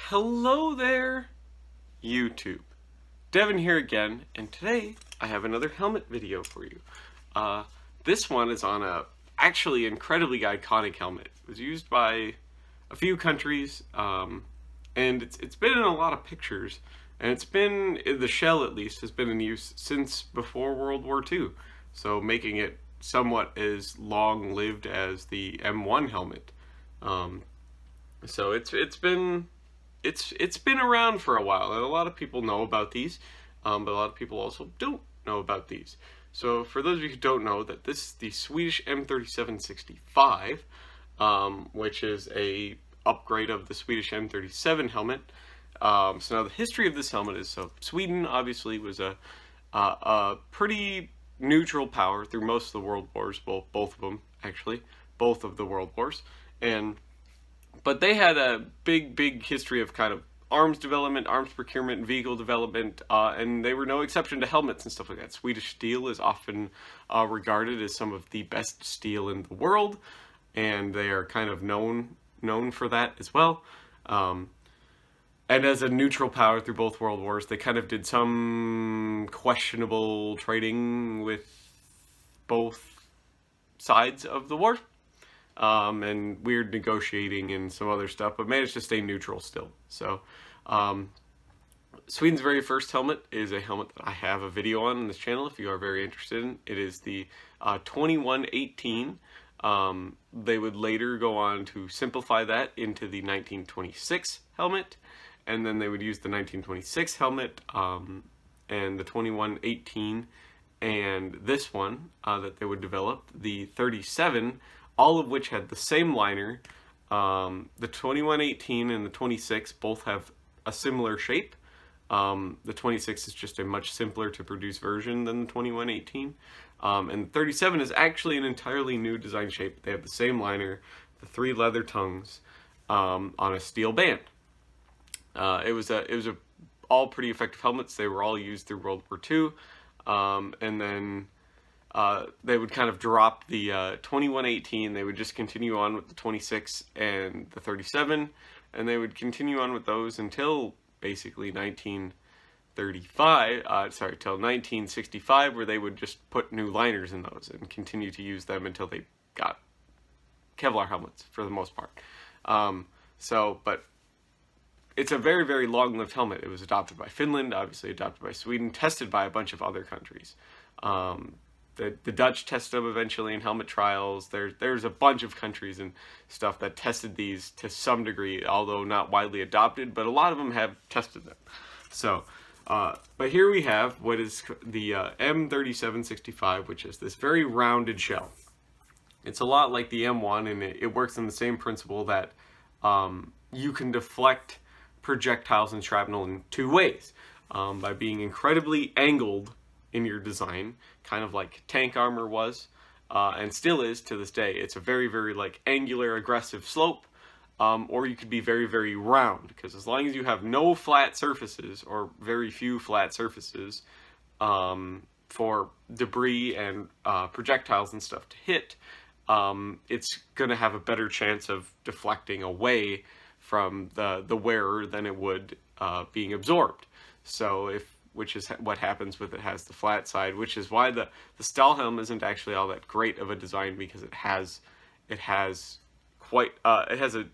Hello there, YouTube. Devin here again, and today I have another helmet video for you. This one is on a actually incredibly iconic helmet. It was used by a few countries, and it's been in a lot of pictures, and the shell at least has been in use since before World War II, so making it somewhat as long-lived as the M1 helmet. So it's been around for a while, and a lot of people know about these, but a lot of people also don't know about these. So for those of you who don't know, that this is the Swedish M37-65, which is a upgrade of the Swedish M37 helmet. So now the history of this helmet is, so Sweden obviously was a pretty neutral power through most of the world wars, both of them actually, both of the world wars, but they had a big history of kind of arms development, arms procurement, vehicle development, and they were no exception to helmets and stuff like that. Swedish steel is often regarded as some of the best steel in the world, and they are kind of known for that as well. And as a neutral power through both world wars, they kind of did some questionable trading with both sides of the war. And weird negotiating and some other stuff, but managed to stay neutral still. So, Sweden's very first helmet is a helmet that I have a video on this channel if you are very interested in. It is the 2118. They would later go on to simplify that into the 1926 helmet, and then they would use the 1926 helmet and the 2118 and this one that they would develop, the 37, all of which had the same liner. The 2118 and the 26 both have a similar shape. The 26 is just a much simpler to produce version than the 2118. And the 37 is actually an entirely new design shape. They have the same liner, the 3 leather tongues, on a steel band. It was all pretty effective helmets. They were all used through World War II. And then they would kind of drop the 2118, they would just continue on with the 26 and the 37, and they would continue on with those until basically 1965, where they would just put new liners in those and continue to use them until they got Kevlar helmets for the most part. But it's a very long-lived helmet. It was adopted by Finland, obviously adopted by Sweden, tested by a bunch of other countries. The Dutch tested them eventually in helmet trials. There's a bunch of countries and stuff that tested these to some degree, although not widely adopted, but a lot of them have tested them. So, but here we have what is the M37-65, which is this very rounded shell. It's a lot like the M1, and it works on the same principle that you can deflect projectiles and shrapnel in 2 ways. By being incredibly angled in your design, kind of like tank armor was, and still is to this day. It's a very like angular, aggressive slope, or you could be very round, because as long as you have no flat surfaces, or very few flat surfaces, for debris and projectiles and stuff to hit, it's going to have a better chance of deflecting away from the wearer than it would being absorbed. So which is what happens with it has the flat side, which is why the Stahlhelm isn't actually all that great of a design, because it has a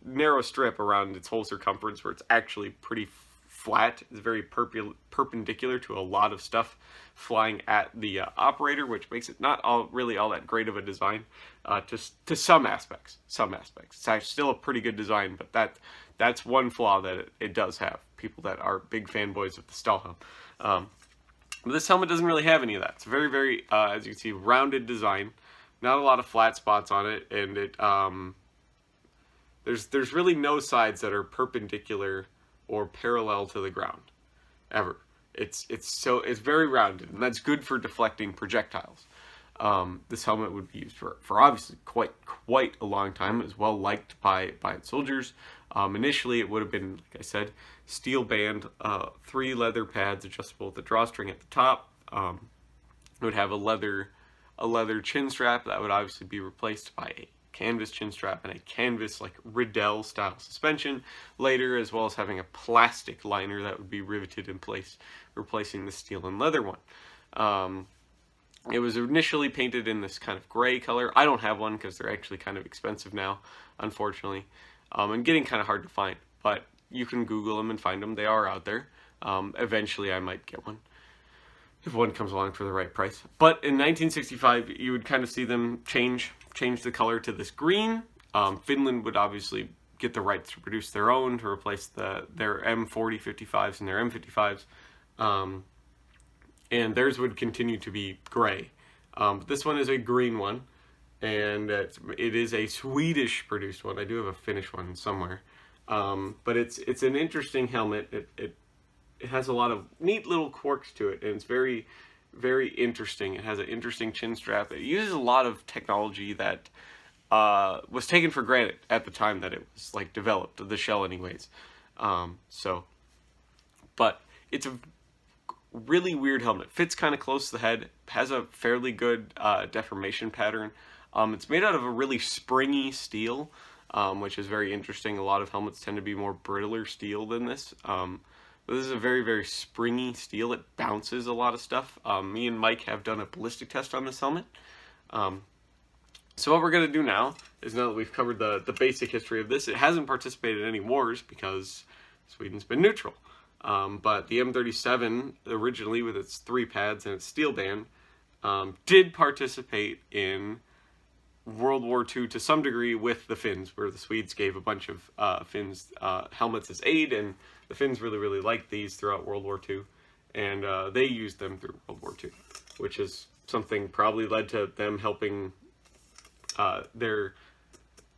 narrow strip around its whole circumference where it's actually pretty flat. It's very perpendicular to a lot of stuff flying at the operator, which makes it not really all that great of a design, to some aspects. It's actually still a pretty good design, but that's one flaw that it does have. People that are big fanboys of the Stahlhelm. But this helmet doesn't really have any of that. It's a very as you can see, rounded design. Not a lot of flat spots on it, and there's really no sides that are perpendicular or parallel to the ground, ever. It's very rounded, and that's good for deflecting projectiles. This helmet would be used for obviously quite a long time. It was well liked by its soldiers. Initially, it would have been, like I said, steel band, 3 leather pads adjustable with the drawstring at the top. It would have a leather chin strap that would obviously be replaced by a canvas chin strap and a canvas like Riddell style suspension later, as well as having a plastic liner that would be riveted in place, replacing the steel and leather one. It was initially painted in this kind of gray color. I don't have one because they're actually kind of expensive now, unfortunately, and getting kind of hard to find, but you can Google them and find them. They are out there. Eventually I might get one if one comes along for the right price. But in 1965, you would kind of see them change the color to this green. Finland would obviously get the rights to produce their own to replace their M40-55s and their M55s. And theirs would continue to be gray. But this one is a green one, and it is a Swedish produced one. I do have a Finnish one somewhere. But it's an interesting helmet. It has a lot of neat little quirks to it, and it's very, very interesting. It has an interesting chin strap. It uses a lot of technology that was taken for granted at the time that it was like developed, the shell anyways. But it's a really weird helmet. Fits kind of close to the head, has a fairly good deformation pattern. It's made out of a really springy steel, which is very interesting. A lot of helmets tend to be more brittler steel than this. But this is a very, very springy steel. It bounces a lot of stuff. Me and Mike have done a ballistic test on this helmet. So what we're going to do now is, now that we've covered the basic history of this, it hasn't participated in any wars because Sweden's been neutral. But the M37, originally with its 3 pads and its steel band, did participate in World War II to some degree with the Finns, where the Swedes gave a bunch of Finns helmets as aid, and the Finns really, really liked these throughout World War II, and they used them through World War II, which is something probably led to them helping their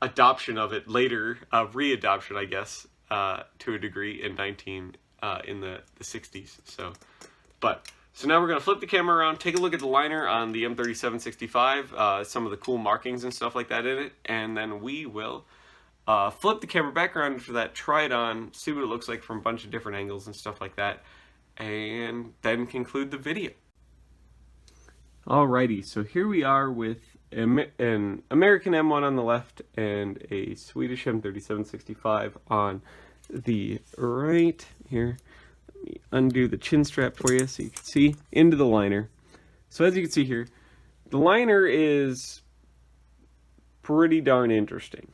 adoption of it later, re-adoption, I guess, to a degree in the 60s. So now we're going to flip the camera around, take a look at the liner on the M37-65, some of the cool markings and stuff like that in it, and then we will flip the camera back around for that, try it on, see what it looks like from a bunch of different angles and stuff like that, and then conclude the video. Alrighty, so here we are with an American M1 on the left and a Swedish M37-65 on the right. Here, let me undo the chin strap for you so you can see into the liner. So as you can see here, the liner is pretty darn interesting.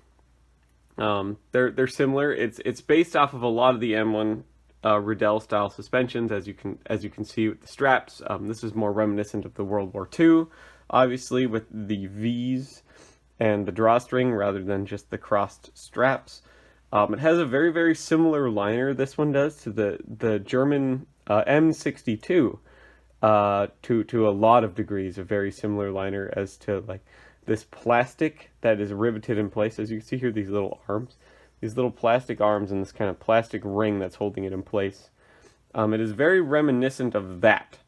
They're similar. It's based off of a lot of the M1 Riddell style suspensions, as you can see with the straps. This is more reminiscent of the World War II, obviously, with the V's and the drawstring rather than just the crossed straps. It has a very, very similar liner, this one does, to the German M62 to a lot of degrees. A very similar liner as to like this plastic that is riveted in place. As you can see here, these little arms, these little plastic arms and this kind of plastic ring that's holding it in place. It is very reminiscent of that,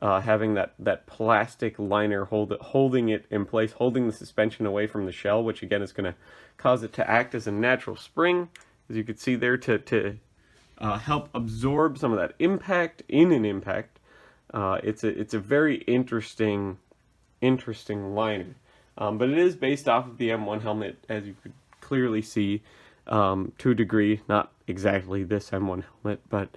having that plastic liner holding it in place, holding the suspension away from the shell, which again is going to cause it to act as a natural spring, as you can see there, to help absorb some of that impact in an impact. It's a very interesting liner, but it is based off of the M1 helmet, as you could clearly see, to a degree. Not exactly this M1 helmet, but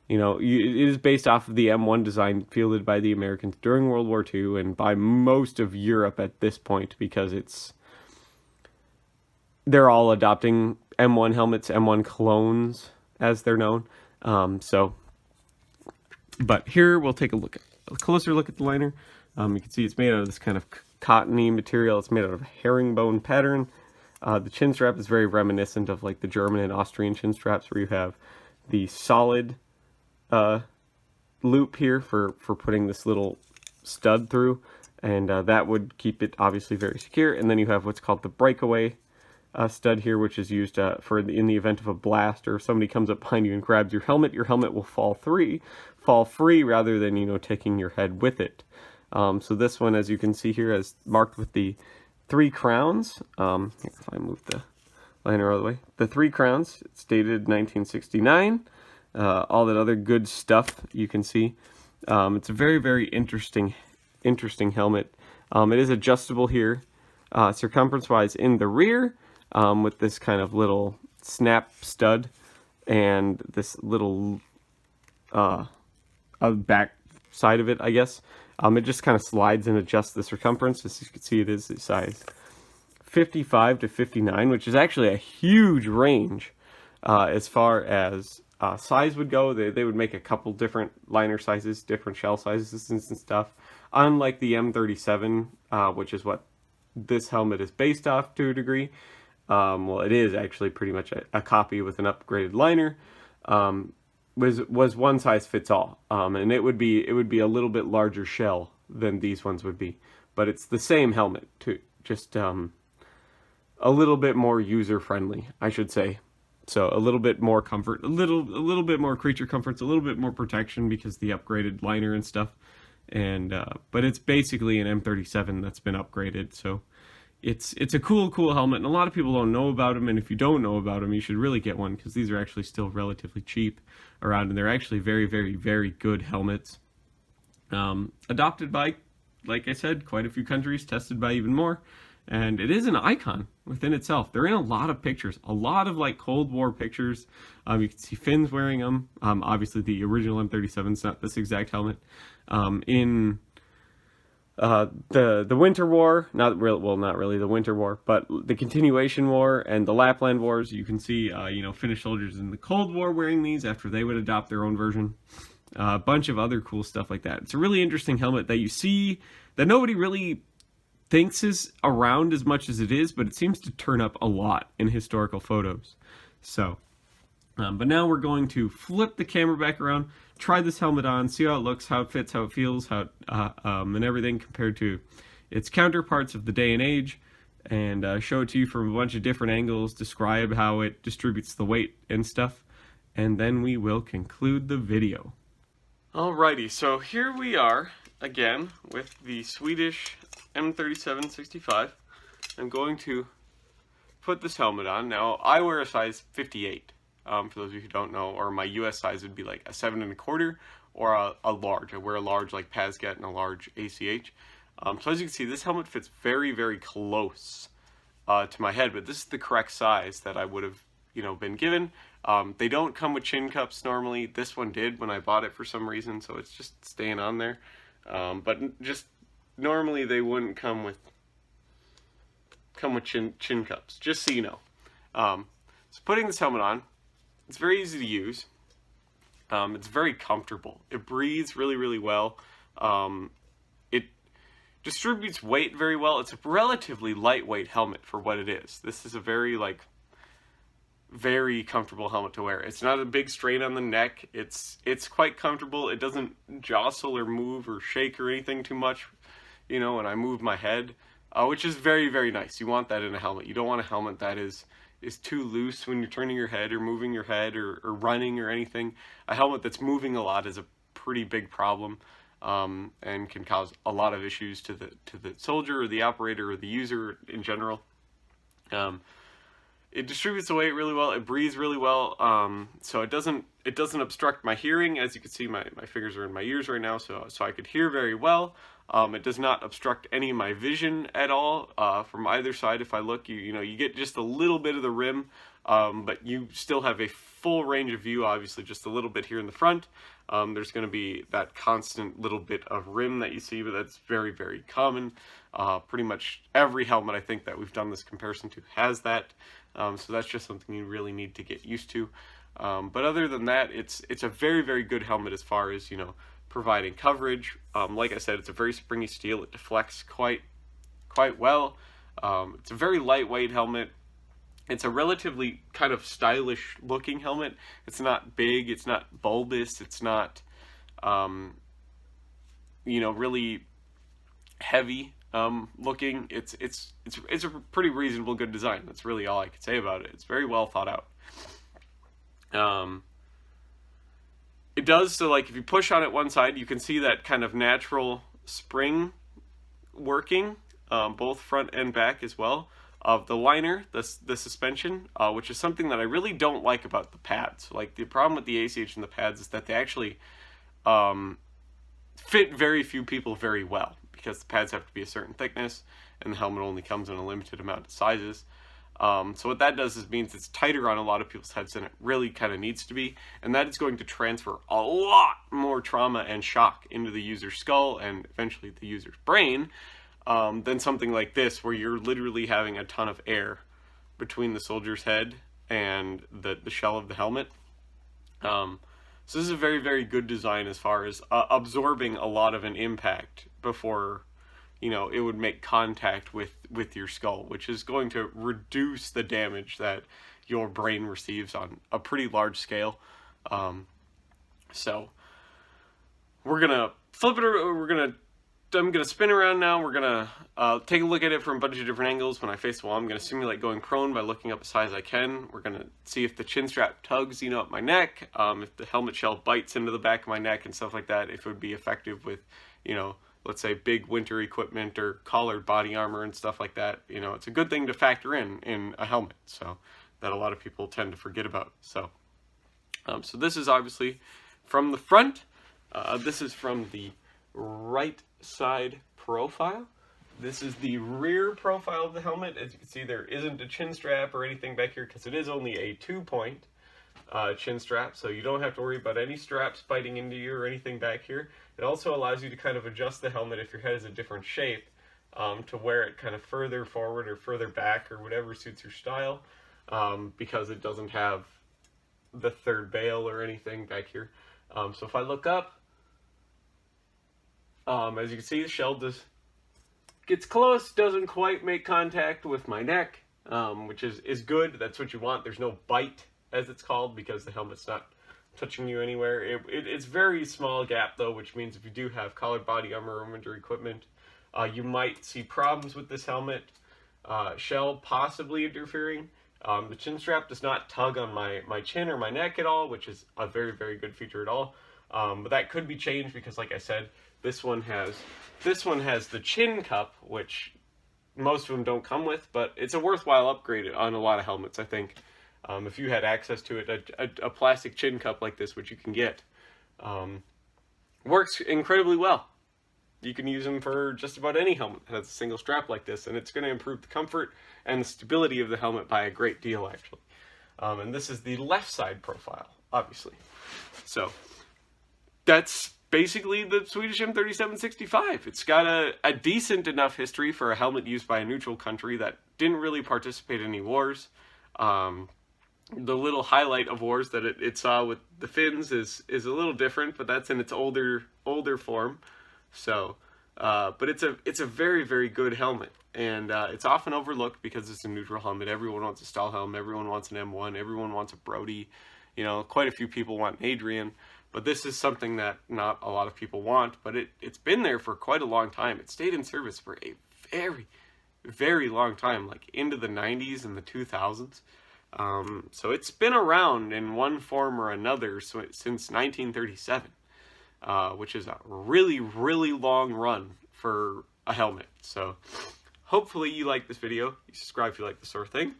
you know, it is based off of the M1 design fielded by the Americans during World War II and by most of Europe at this point, because they're all adopting M1 helmets, M1 clones, as they're known. But here we'll take a closer look at the liner. You can see it's made out of this kind of cottony material. It's made out of a herringbone pattern. The chin strap is very reminiscent of like the German and Austrian chin straps, where you have the solid loop here for putting this little stud through, and that would keep it obviously very secure. And then you have what's called the breakaway stud here, which is used in the event of a blast, or if somebody comes up behind you and grabs your helmet will fall free rather than, you know, taking your head with it. So this one, as you can see here, is marked with the 3 crowns. Here, if I move the liner out of the way, the 3 crowns. It's dated 1969. All that other good stuff you can see. It's a very, very interesting helmet. It is adjustable here. circumference-wise in the rear, with this kind of little snap stud and this little back side of it, I guess. It just kind of slides and adjusts the circumference. As you can see, it is a size 55 to 59, which is actually a huge range as far as size would go. They would make a couple different liner sizes, different shell sizes and stuff. Unlike the M37, which is what this helmet is based off to a degree. Well, it is actually pretty much a copy with an upgraded liner. Was one size fits all, and it would be a little bit larger shell than these ones would be, but it's the same helmet too, just a little bit more user friendly, I should say. So a little bit more comfort, a little bit more creature comforts, a little bit more protection because the upgraded liner and stuff. And but it's basically an M37 that's been upgraded, so it's a cool helmet, and a lot of people don't know about them. And if you don't know about them, you should really get one, because these are actually still relatively cheap around, and they're actually very, very, very good helmets. Adopted by, like I said, quite a few countries, tested by even more, and it is an icon within itself. They're in a lot of pictures, a lot of like Cold War pictures. You can see Finns wearing them. Obviously the original M37 is not this exact helmet. In the Winter War, not really the Winter War, but the Continuation War and the Lapland Wars, you can see Finnish soldiers in the Cold War wearing these after they would adopt their own version. A bunch of other cool stuff like that. It's a really interesting helmet that you see that nobody really thinks is around as much as it is, but it seems to turn up a lot in historical photos. So, but now we're going to flip the camera back around, try this helmet on, see how it looks, how it fits, how it feels, how and everything compared to its counterparts of the day and age, and show it to you from a bunch of different angles, describe how it distributes the weight and stuff, and then we will conclude the video. Alrighty, so here we are again with the Swedish M37-65. I'm going to put this helmet on. Now, I wear a size 58, for those of you who don't know, or my US size would be like a 7 1/4 or a large. I wear a large like Pasget and a large ACH. So as you can see, this helmet fits very, very close to my head, but this is the correct size that I would have, been given. They don't come with chin cups normally. This one did when I bought it for some reason, so it's just staying on there. But just normally they wouldn't come with chin cups, just so you know. So putting this helmet on, it's very easy to use. It's very comfortable. It breathes really, really well. It distributes weight very well. It's a relatively lightweight helmet for what it is. This is a very comfortable helmet to wear. It's not a big strain on the neck. It's quite comfortable. It doesn't jostle or move or shake or anything too much, when I move my head, which is very, very nice. You want that in a helmet. You don't want a helmet that is too loose when you're turning your head or moving your head or running or anything. A helmet that's moving a lot is a pretty big problem, and can cause a lot of issues to the soldier or the operator or the user in general. It distributes the weight really well. It breathes really well, so it doesn't obstruct my hearing. As you can see, my fingers are in my ears right now, so I could hear very well. It does not obstruct any of my vision at all from either side. If I look, you get just a little bit of the rim, but you still have a full range of view. Obviously, just a little bit here in the front. There's going to be that constant little bit of rim that you see, but that's very, very common. Pretty much every helmet I think that we've done this comparison to has that. So that's just something you really need to get used to. But other than that, it's a very, very good helmet as far as, providing coverage. Like I said, it's a very springy steel. It deflects quite well. It's a very lightweight helmet. It's a relatively kind of stylish looking helmet. It's not big, it's not bulbous, it's not, really heavy looking. It's a pretty reasonable good design. That's really all I could say about it. It's very well thought out. It does, so like if you push on it one side, you can see that kind of natural spring working, both front and back as well, of the liner, the suspension, which is something that I really don't like about the pads. Like the problem with the ACH and the pads is that they actually fit very few people very well, because the pads have to be a certain thickness, and the helmet only comes in a limited amount of sizes. So what that does is means it's tighter on a lot of people's heads than it really kind of needs to be, and that is going to transfer a lot more trauma and shock into the user's skull and eventually the user's brain than something like this, where you're literally having a ton of air between the soldier's head and the shell of the helmet. So this is a very, very good design as far as absorbing a lot of an impact before, you know, it would make contact with your skull, which is going to reduce the damage that your brain receives on a pretty large scale. So we're gonna flip it, I'm gonna spin around now. We're gonna take a look at it from a bunch of different angles. When I face the wall, I'm gonna simulate going prone by looking up as high as I can. We're gonna see if the chin strap tugs, you know, up my neck, if the helmet shell bites into the back of my neck and stuff like that, if it would be effective with, you know, let's say big winter equipment or collared body armor and stuff like that. You know, it's a good thing to factor in a helmet, so that a lot of people tend to forget about. So, so this is obviously from the front. This is from the right side profile. This is the rear profile of the helmet. As you can see, there isn't a chin strap or anything back here because it is only a 2-point chin strap, so you don't have to worry about any straps biting into you or anything back here. It also allows you to kind of adjust the helmet if your head is a different shape, to wear it kind of further forward or further back or whatever suits your style, because it doesn't have the third bail or anything back here. So if I look up, as you can see, the shell gets close, doesn't quite make contact with my neck, which is good. That's what you want. There's no bite, as it's called, because the helmet's not touching you anywhere. It's very small gap though, which means if you do have collared body armor or winter equipment, you might see problems with this helmet. Shell possibly interfering. The chin strap does not tug on my chin or my neck at all, which is a very, very good feature at all. But that could be changed because, like I said, this one has the chin cup, which most of them don't come with, but it's a worthwhile upgrade on a lot of helmets, I think. If you had access to it, a plastic chin cup like this, which you can get, works incredibly well. You can use them for just about any helmet that has a single strap like this, and it's going to improve the comfort and the stability of the helmet by a great deal, actually. And this is the left side profile, obviously. So that's basically the Swedish M37-65. It's got a decent enough history for a helmet used by a neutral country that didn't really participate in any wars. The little highlight of wars that it saw with the Finns is a little different, but that's in its older form. So, but it's a very, very good helmet, and it's often overlooked because it's a neutral helmet. Everyone wants a Stahlhelm, everyone wants an M1, everyone wants a Brody. You know, quite a few people want an Adrian, but this is something that not a lot of people want. But it's been there for quite a long time. It stayed in service for a very, very long time, like into the 90s and the 2000s. So it's been around in one form or another since 1937, which is a really, really long run for a helmet. So hopefully you like this video. You subscribe if you like this sort of thing.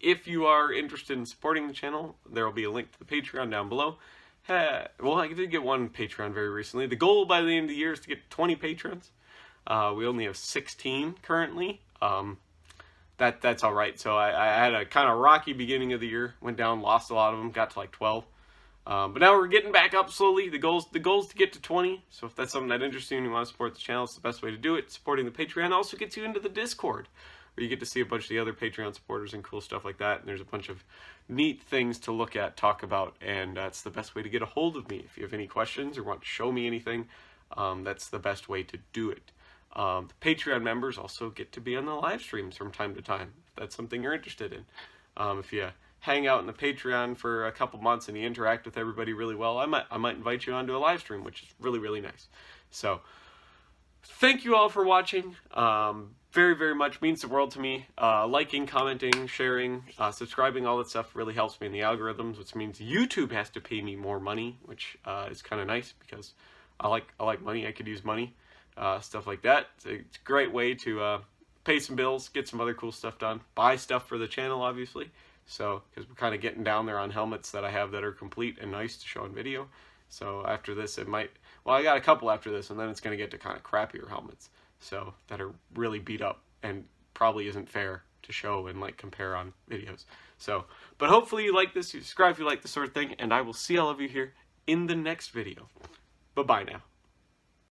If you are interested in supporting the channel, there will be a link to the Patreon down below. Well, I did get one Patreon very recently. The goal by the end of the year is to get 20 patrons. We only have 16 currently. That's all right. So I had a kind of rocky beginning of the year. Went down, lost a lot of them, got to like 12. But now we're getting back up slowly. The goal's to get to 20. So if that's something that interests you and you want to support the channel, it's the best way to do it. Supporting the Patreon also gets you into the Discord, where you get to see a bunch of the other Patreon supporters and cool stuff like that. And there's a bunch of neat things to look at, talk about, and that's the best way to get a hold of me. If you have any questions or want to show me anything, that's the best way to do it. The Patreon members also get to be on the live streams from time to time, if that's something you're interested in. If you hang out in the Patreon for a couple months and you interact with everybody really well, I might invite you onto a live stream, which is really, really nice. So thank you all for watching. Very, very much means the world to me. Liking, commenting, sharing, subscribing, all that stuff really helps me in the algorithms, which means YouTube has to pay me more money, which is kind of nice because I like money. I could use money, stuff like that. It's a great way to pay some bills, get some other cool stuff done, buy stuff for the channel, obviously. So, because we're kind of getting down there on helmets that I have that are complete and nice to show in video. So after this, it might, well, I got a couple after this, and then it's going to get to kind of crappier helmets. so that are really beat up and probably isn't fair to show and like compare on videos. So, but hopefully you like this, you subscribe if you like this sort of thing, and I will see all of you here in the next video. Bye-bye now.